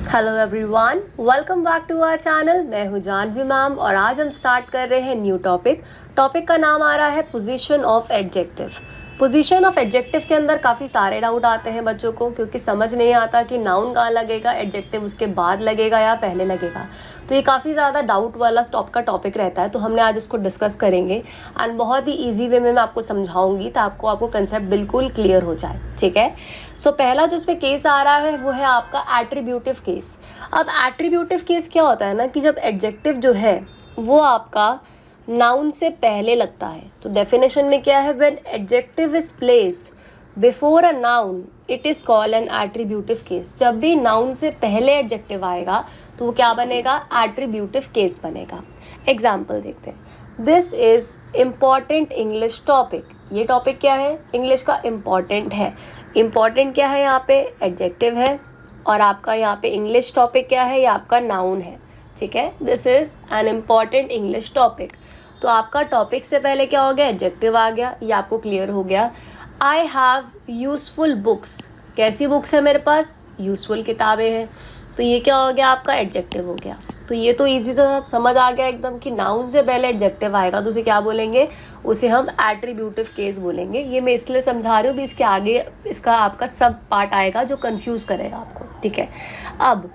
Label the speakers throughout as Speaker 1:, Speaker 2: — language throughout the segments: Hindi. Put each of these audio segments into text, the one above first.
Speaker 1: Hello everyone, welcome back to our channel. मैं हूं जानवी मैम और आज हम स्टार्ट कर रहे हैं न्यू टॉपिक का नाम आ रहा है position of adjective. Position of adjective के अंदर काफ़ी सारे डाउट आते हैं बच्चों को, क्योंकि समझ नहीं आता कि नाउन कहाँ लगेगा, एडजेक्टिव उसके बाद लगेगा या पहले लगेगा। तो ये काफ़ी ज़्यादा डाउट वाला टॉपिक रहता है, तो हमने आज इसको डिस्कस करेंगे एंड बहुत ही ईजी वे में मैं आपको समझाऊंगी तो आपको कंसेप्ट बिल्कुल क्लियर हो जाए। ठीक है। सो पहला जो इस पे केस आ रहा है वो है आपका एट्रीब्यूटिव केस। अब एट्रीब्यूटिव केस क्या होता है ना, कि जब एडजेक्टिव जो है वो आपका नाउन से पहले लगता है। तो डेफिनेशन में क्या है, when adjective is placed before a noun it is called an attributive case. जब भी नाउन से पहले एडजेक्टिव आएगा तो वो क्या बनेगा, एट्रीब्यूटिव केस बनेगा। एग्जाम्पल देखते हैं। This is important English topic. ये टॉपिक क्या है, इंग्लिश का इम्पॉर्टेंट है। इम्पॉर्टेंट क्या है, यहाँ पे एडजेक्टिव है और आपका यहाँ पे इंग्लिश टॉपिक क्या है, ये आपका नाउन है। ठीक है, this is an important English topic. तो आपका टॉपिक से पहले क्या हो गया, एडजेक्टिव आ गया, ये आपको क्लियर हो गया। I have useful books. कैसी बुक्स है मेरे पास, यूजफुल किताबें हैं। तो ये क्या हो गया, आपका एडजेक्टिव हो गया। तो ये तो इजी से समझ आ गया एकदम कि नाउन से पहले एडजेक्टिव आएगा तो उसे क्या बोलेंगे, उसे हम एट्रीब्यूटिव केस बोलेंगे। ये मैं इसलिए समझा रही हूँ, भी इसके आगे इसका आपका सब पार्ट आएगा जो कंफ्यूज करेगा आपको। ठीक है। अब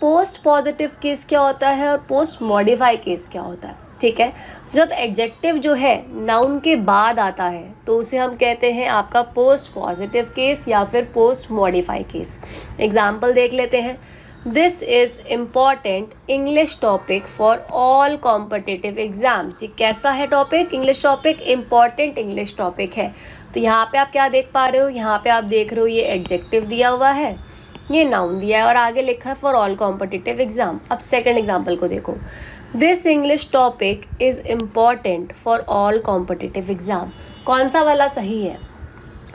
Speaker 1: पोस्ट पॉजिटिव केस क्या होता है और पोस्ट मॉडिफाई केस क्या होता है। ठीक है। जब एडजेक्टिव जो है नाउन के बाद आता है तो उसे हम कहते हैं आपका पोस्ट पॉजिटिव केस या फिर पोस्ट मॉडिफाई केस। एग्जाम्पल देख लेते हैं। This is important English topic for all competitive exams. ये कैसा है topic, English topic, important English topic है। तो यहाँ पे आप क्या देख पा रहे हो, यहाँ पे आप देख रहे हो ये एडजेक्टिव दिया हुआ है, ये नाउन दिया है और आगे लिखा है फॉर ऑल कॉम्पिटिटिव एग्जाम। अब सेकेंड एग्जाम्पल को देखो। This English topic is important for all competitive exam. कौन सा वाला सही है,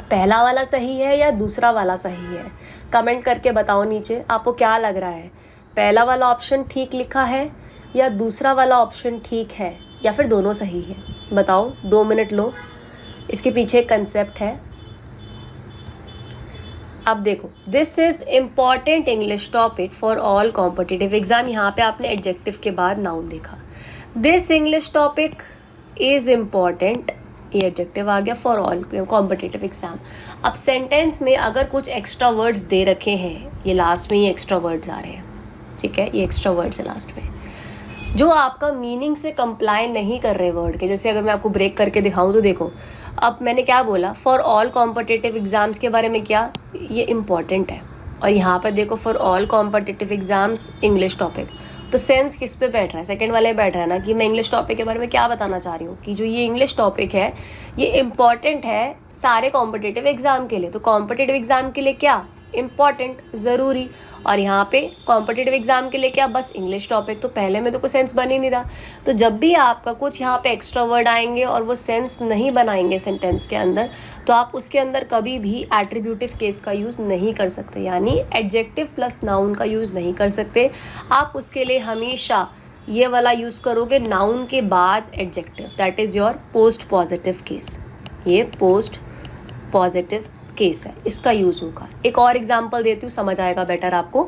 Speaker 1: पहला वाला सही है या दूसरा वाला सही है? कमेंट करके बताओ नीचे, आपको क्या लग रहा है, पहला वाला ऑप्शन ठीक लिखा है या दूसरा वाला ऑप्शन ठीक है या फिर दोनों सही है? बताओ, 2 मिनट लो, इसके पीछे एक कंसेप्ट है। अब देखो, this is important English topic for all competitive exam. यहाँ पे आपने एडजेक्टिव के बाद नाउन देखा। This English topic is important, ये एडजेक्टिव आ गया, फॉर ऑल कॉम्पिटिटिव एग्जाम। अब सेंटेंस में अगर कुछ एक्स्ट्रा वर्ड्स दे रखे हैं, ये लास्ट में ये एक्स्ट्रा वर्ड्स आ रहे हैं। ठीक है, ये एक्स्ट्रा वर्ड्स है लास्ट में जो आपका मीनिंग से कंप्लाई नहीं कर रहे वर्ड के। जैसे अगर मैं आपको ब्रेक करके दिखाऊं तो देखो, अब मैंने क्या बोला, फॉर ऑल कॉम्पिटिटिव एग्जाम्स के बारे में, क्या ये इम्पॉर्टेंट है, और यहाँ पर देखो for all competitive exams English topic. तो सेंस किस पे बैठ रहा है, सेकंड वाले बैठ रहा है ना, कि मैं इंग्लिश टॉपिक के बारे में क्या बताना चाह रही हूँ कि जो ये इंग्लिश टॉपिक है ये इम्पॉर्टेंट है सारे कॉम्पिटिटिव एग्जाम के लिए। तो कॉम्पिटिटिव एग्जाम के लिए क्या इम्पॉर्टेंट, ज़रूरी, और यहाँ पे कॉम्पिटिटिव एग्जाम के लिए क्या, बस इंग्लिश टॉपिक। तो पहले में तो कोई सेंस बन ही नहीं रहा। तो जब भी आपका कुछ यहाँ पे एक्स्ट्रा वर्ड आएंगे और वो सेंस नहीं बनाएंगे सेंटेंस के अंदर, तो आप उसके अंदर कभी भी एट्रीब्यूटिव केस का यूज़ नहीं कर सकते, यानी एडजेक्टिव प्लस नाउन का यूज़ नहीं कर सकते। आप उसके लिए हमेशा ये वाला यूज़ करोगे, नाउन के बाद adjective, that is your post positive case. ये पोस्ट पॉजिटिव केस है, इसका यूज होगा। एक और एग्जांपल देती हूँ, समझ आएगा बेटर आपको।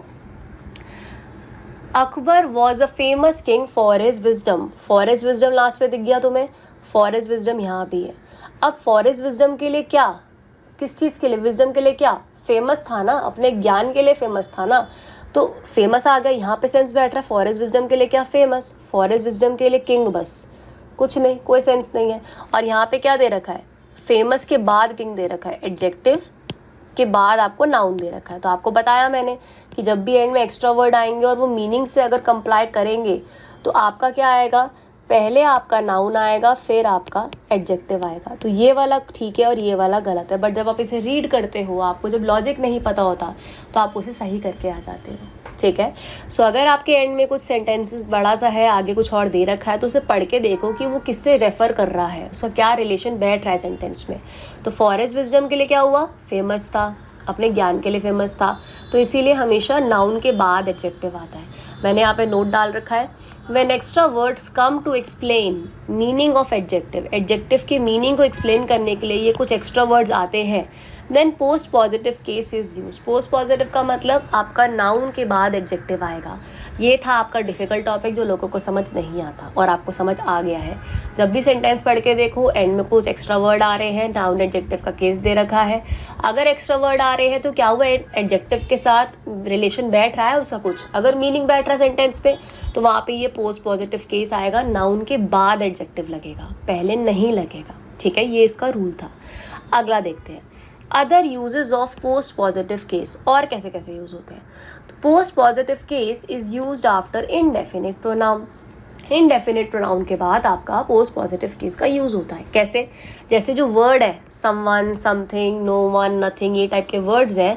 Speaker 1: Akbar was a famous king for his wisdom. For his wisdom last पे दिख गया तुम्हें, फॉर हिज विजडम यहाँ भी है। अब फॉर हिज विजडम के लिए क्या, किस चीज़ के लिए, विजडम के लिए क्या, फेमस था ना, अपने ज्ञान के लिए फेमस था ना। तो फेमस आ गया, यहाँ पे सेंस बैठ रहा है। फॉर हिज विजडम के लिए क्या, फेमस। फॉर हिज विजडम के लिए किंग, बस कुछ नहीं, कोई सेंस नहीं है। और यहाँ पे क्या दे रखा है, फेमस के बाद किंग दे रखा है, एडजेक्टिव के बाद आपको नाउन दे रखा है। तो आपको बताया मैंने कि जब भी एंड में एक्स्ट्रा वर्ड आएंगे और वो मीनिंग से अगर कंप्लाई करेंगे तो आपका क्या आएगा, पहले आपका नाउन आएगा फिर आपका एडजेक्टिव आएगा। तो ये वाला ठीक है और ये वाला गलत है, बट जब आप इसे रीड करते हो, आपको जब लॉजिक नहीं पता होता तो आप उसे सही करके आ जाते हो। ठीक है। सो अगर आपके एंड में कुछ सेंटेंसेस बड़ा सा है, आगे कुछ और दे रखा है, तो उसे पढ़ के देखो कि वो किससे रेफर कर रहा है, उसका क्या रिलेशन बैठ रहा है सेंटेंस में। तो फॉर हिज विजडम के लिए क्या हुआ, फेमस था, अपने ज्ञान के लिए फेमस था, तो इसीलिए हमेशा नाउन के बाद एडजेक्टिव आता है। मैंने यहाँ पे नोट डाल रखा है, when extra words come to explain meaning of adjective. Adjective के मीनिंग को एक्सप्लेन करने के लिए ये कुछ एक्स्ट्रा वर्ड्स आते हैं, then post positive case is use. Post positive का मतलब आपका नाउन के बाद एडजेक्टिव आएगा। ये था आपका डिफ़िकल्ट टॉपिक जो लोगों को समझ नहीं आता और आपको समझ आ गया है। जब भी सेंटेंस पढ़ के देखो एंड में कुछ एक्स्ट्रा वर्ड आ रहे हैं, नाउन एडजेक्टिव का केस दे रखा है। अगर एक्स्ट्रा वर्ड आ रहे हैं तो क्या हुआ, एडजेक्टिव के साथ रिलेशन बैठ रहा है उसका कुछ, अगर मीनिंग बैठ रहा है सेंटेंस पे तो वहाँ पे ये पोस्ट पॉजिटिव केस आएगा, नाउन के बाद एडजेक्टिव लगेगा, पहले नहीं लगेगा। ठीक है, ये इसका रूल था। अगला देखते हैं other uses of post positive case, और कैसे कैसे यूज होते हैं। तो post positive case is used after indefinite pronoun. Indefinite pronoun के बाद आपका पोस्ट पॉजिटिव केस का यूज़ होता है। कैसे, जैसे जो वर्ड है someone, something, no one, nothing, ये टाइप के वर्ड्स हैं,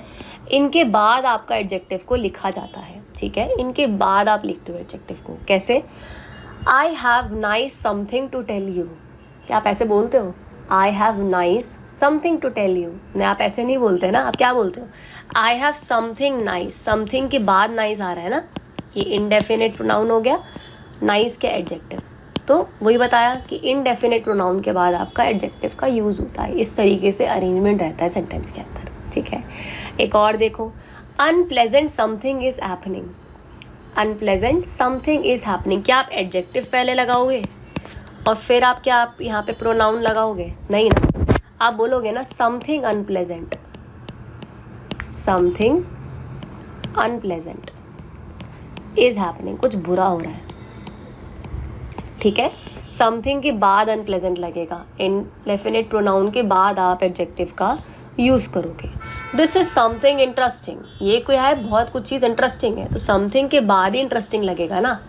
Speaker 1: इनके बाद आपका एडजेक्टिव को लिखा जाता है। ठीक है, इनके बाद आप लिखते हो एडजेक्टिव को। कैसे, I have nice something to tell you. क्या आप ऐसे बोलते हो, I have nice something to tell you? नहीं, आप ऐसे नहीं बोलते ना। आप क्या बोलते हो, I have something nice. Something के बाद नाइस आ रहा है ना, ये इनडेफिनिट प्रोनाउन हो गया, नाइस के एडजेक्टिव। तो वही बताया कि इनडेफिनिट प्रोनाउन के बाद आपका एडजेक्टिव का यूज़ होता है। इस तरीके से अरेंजमेंट रहता है सेंटेंस के अंदर। ठीक है, एक और देखो, unpleasant something is happening. Unpleasant something is happening, क्या आप एडजेक्टिव पहले लगाओगे और फिर आप क्या आप यहाँ पे प्रोनाउन लगाओगे? नहीं ना, आप बोलोगे ना something unpleasant, something unpleasant is happening, कुछ बुरा हो रहा है। ठीक है, समथिंग के बाद अनप्लेजेंट लगेगा, इनडेफिनिट प्रोनाउन के बाद आप एडजेक्टिव का यूज़ करोगे। दिस इज समथिंग इंटरेस्टिंग, ये कोई है बहुत कुछ चीज़ इंटरेस्टिंग है तो समथिंग के बाद ही इंटरेस्टिंग लगेगा ना।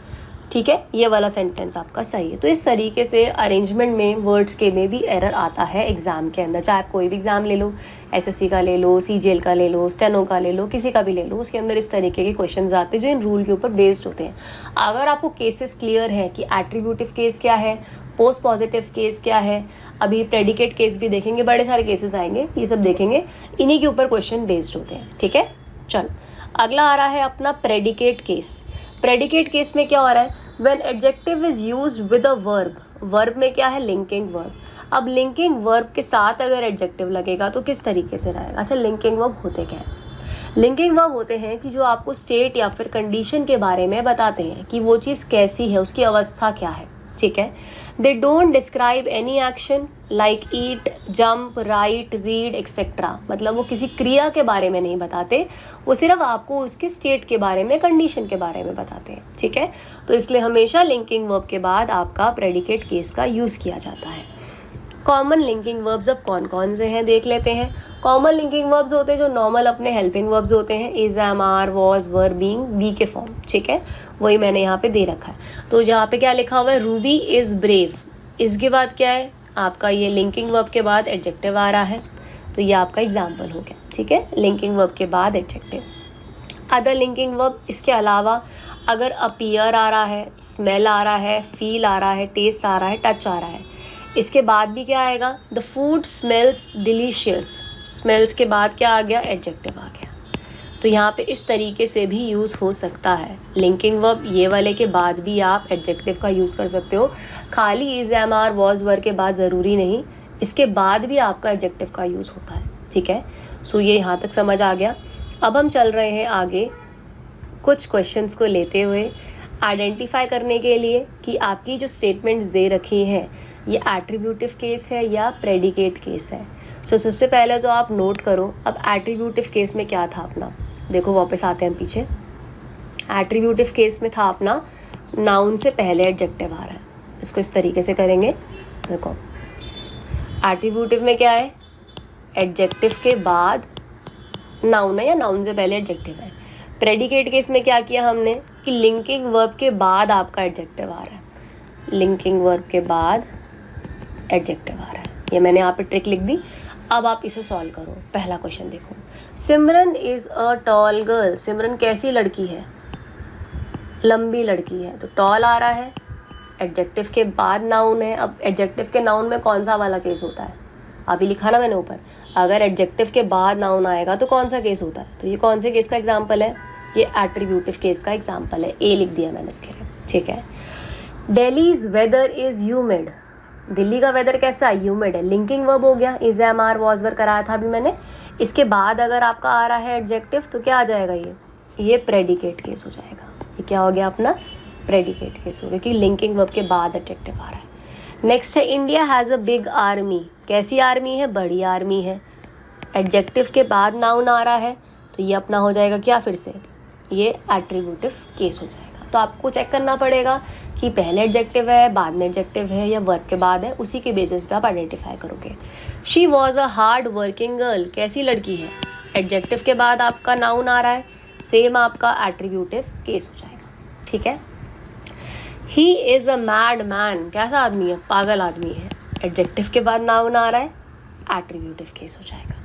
Speaker 1: ठीक है, ये वाला सेंटेंस आपका सही है। तो इस तरीके से अरेंजमेंट में वर्ड्स के में भी एरर आता है एग्जाम के अंदर। चाहे आप कोई भी एग्जाम ले लो, एसएससी का ले लो, सीजीएल का ले लो, स्टेनो का ले लो, किसी का भी ले लो, उसके अंदर इस तरीके के क्वेश्चंस आते हैं जो इन रूल के ऊपर बेस्ड होते हैं। अगर आपको केसेस क्लियर है कि एट्रीब्यूटिव केस क्या है, पोस्ट पॉजिटिव केस क्या है, अभी प्रेडिकेट केस भी देखेंगे, बड़े सारे केसेस आएंगे, ये सब देखेंगे, इन्हीं के ऊपर क्वेश्चन बेस्ड होते हैं। ठीक है, चलो अगला आ रहा है अपना प्रेडिकेट केस। प्रेडिकेट केस में क्या हो रहा है, when adjective is used with a verb. Verb में क्या है, लिंकिंग वर्ब। अब लिंकिंग वर्ब के साथ अगर एडजेक्टिव लगेगा तो किस तरीके से रहेगा। अच्छा, लिंकिंग वर्ब होते क्या है? लिंकिंग वर्ब होते हैं कि जो आपको स्टेट या फिर कंडीशन के बारे में बताते हैं कि वो चीज़ कैसी है, उसकी अवस्था क्या है। ठीक है, they don't describe any action like eat, jump, right, read etcetera. मतलब वो किसी क्रिया के बारे में नहीं बताते, वो सिर्फ आपको उसके स्टेट के बारे में, कंडीशन के बारे में बताते हैं। ठीक है, तो इसलिए हमेशा लिंकिंग वर्ब के बाद आपका प्रेडिकेट केस का यूज़ किया जाता है। कॉमन लिंकिंग वर्ब्स अब कौन कौन से हैं देख लेते हैं। कॉमन लिंकिंग वर्ब्स होते हैं जो नॉर्मल अपने हेल्पिंग वर्ब्स होते हैं, is, am, are, was, were, being, be के फॉर्म। ठीक है, वही मैंने यहाँ पे दे रखा है। तो यहाँ पे क्या लिखा हुआ है, रूबी इज़ ब्रेव। इसके बाद क्या है आपका, ये लिंकिंग वर्ब के बाद एडजेक्टिव आ रहा है, तो ये आपका एग्जाम्पल हो गया। ठीक है, लिंकिंग वर्ब के बाद एडजेक्टिव। अदर लिंकिंग वर्ब, इसके अलावा अगर अपीयर आ रहा है, स्मेल आ रहा है, फील आ रहा है, टेस्ट आ रहा है, टच आ रहा है, इसके बाद भी क्या आएगा, the food smells delicious. Smells के बाद क्या आ गया, एडजेक्टिव आ गया। तो यहाँ पे इस तरीके से भी यूज़ हो सकता है लिंकिंग वर्ब। ये वाले के बाद भी आप एडजेक्टिव का यूज़ कर सकते हो, खाली इज, एम, आर, वॉज, वर के बाद ज़रूरी नहीं, इसके बाद भी आपका एडजेक्टिव का यूज़ होता है। ठीक है, सो ये यहाँ तक समझ आ गया। अब हम चल रहे हैं आगे कुछ क्वेश्चंस को लेते हुए, आइडेंटिफाई करने के लिए कि आपकी जो स्टेटमेंट्स दे रखी हैं ये एट्रीब्यूटिव केस है या प्रेडिकेट केस है। सो सबसे पहले तो आप नोट करो, अब एट्रीब्यूटिव केस में क्या था अपना, देखो वापस आते हैं पीछे। एट्रीब्यूटिव केस में था अपना नाउन से पहले एडजेक्टिव आ रहा है, इसको इस तरीके से करेंगे। देखो एट्रीब्यूटिव में क्या है, एडजेक्टिव के बाद नाउन है या नाउन से पहले एडजेक्टिव है। प्रेडिकेट केस में क्या किया हमने कि लिंकिंग वर्ब के बाद आपका एडजेक्टिव आ रहा है, लिंकिंग वर्ब के बाद एडजेक्टिव आ रहा है। ये मैंने यहाँ पे ट्रिक लिख दी। अब आप इसे सॉल्व करो। पहला क्वेश्चन देखो, सिमरन इज़ अ टॉल गर्ल। सिमरन कैसी लड़की है, लंबी लड़की है। तो टॉल आ रहा है, एडजेक्टिव के बाद नाउन है। अब एडजेक्टिव के नाउन में कौन सा वाला केस होता है, अभी लिखा ना मैंने ऊपर, अगर एडजेक्टिव के बाद नाउन आएगा तो कौन सा केस होता है। तो ये कौन से केस का एग्जाम्पल है, ये एट्रीब्यूटिव केस का एग्जाम्पल है, ए लिख दिया मैंने इसके लिए। ठीक है, Delhi's weather is humid. Delhi का वेदर कैसा है, ह्यूमिड है। लिंकिंग वर्ब हो गया, इज, एम, आर, वॉज, वर कराया था अभी मैंने। इसके बाद अगर आपका आ रहा है एडजेक्टिव तो क्या आ जाएगा, ये प्रेडिकेट केस हो जाएगा। ये क्या हो गया अपना प्रेडिकेट केस हो गया, क्योंकि लिंकिंग वर्ब के बाद एडजेक्टिव आ रहा है। नेक्स्ट है India has a big army. कैसी आर्मी है, बड़ी आर्मी है। एडजेक्टिव के बाद नाउन आ रहा है तो ये अपना हो जाएगा क्या, फिर से ये एट्रीब्यूटिव केस हो जाएगा। तो आपको चेक करना पड़ेगा कि पहले एडजेक्टिव है, बाद में एडजेक्टिव है या वर्ब के बाद है, उसी के बेसिस पे आप आइडेंटिफाई करोगे। She was a hard working girl. कैसी लड़की है, एडजेक्टिव के बाद आपका नाउन आ रहा है, सेम आपका एट्रीब्यूटिव केस हो जाएगा। ठीक है। He is a mad man. कैसा आदमी है, पागल आदमी है। एडजेक्टिव के बाद नाउन आ रहा है, एट्रीब्यूटिव केस हो जाएगा।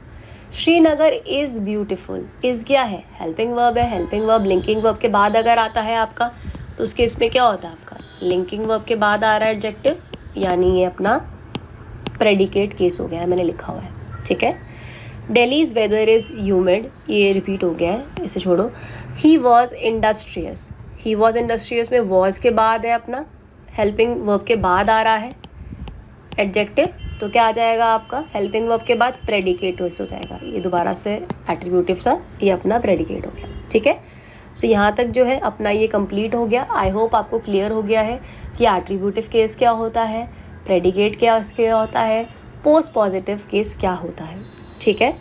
Speaker 1: Srinagar is beautiful. इज़ क्या है, हेल्पिंग वर्ब है। हेल्पिंग वर्ब लिंकिंग वर्ब के बाद अगर आता है आपका तो उस केस में क्या होता है, आपका लिंकिंग वर्ब के बाद आ रहा है एडजेक्टिव, यानी ये अपना प्रेडिकेट केस हो गया है, मैंने लिखा हुआ है। ठीक है। दिल्लीज वेदर इज़ ह्यूमिड, ये रिपीट हो गया है, इसे छोड़ो। He was industrious. He was industrious में वॉज के बाद है अपना, हेल्पिंग वर्ब के बाद आ रहा है एडजेक्टिव, तो क्या आ जाएगा आपका हेल्पिंग वर्ब के बाद प्रेडिकेट हो जाएगा। ये दोबारा से एट्रीब्यूटिव था, ये अपना प्रेडिकेट हो गया। ठीक है। सो यहाँ तक जो है अपना ये कंप्लीट हो गया। आई होप आपको क्लियर हो गया है कि एट्रीब्यूटिव केस क्या होता है, प्रेडिकेट क्या होता है, पोस्ट पॉजिटिव केस क्या होता है। ठीक है।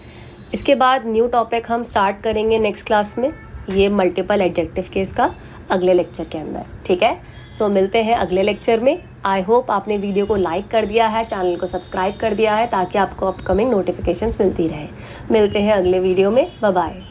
Speaker 1: इसके बाद न्यू टॉपिक हम स्टार्ट करेंगे नेक्स्ट क्लास में, ये मल्टीपल एडजेक्टिव केस का, अगले लेक्चर के अंदर। ठीक है। सो मिलते हैं अगले लेक्चर में। आई होप आपने वीडियो को लाइक कर दिया है, चैनल को सब्सक्राइब कर दिया है, ताकि आपको अपकमिंग नोटिफिकेशंस मिलती रहे। मिलते हैं अगले वीडियो में। Bye bye.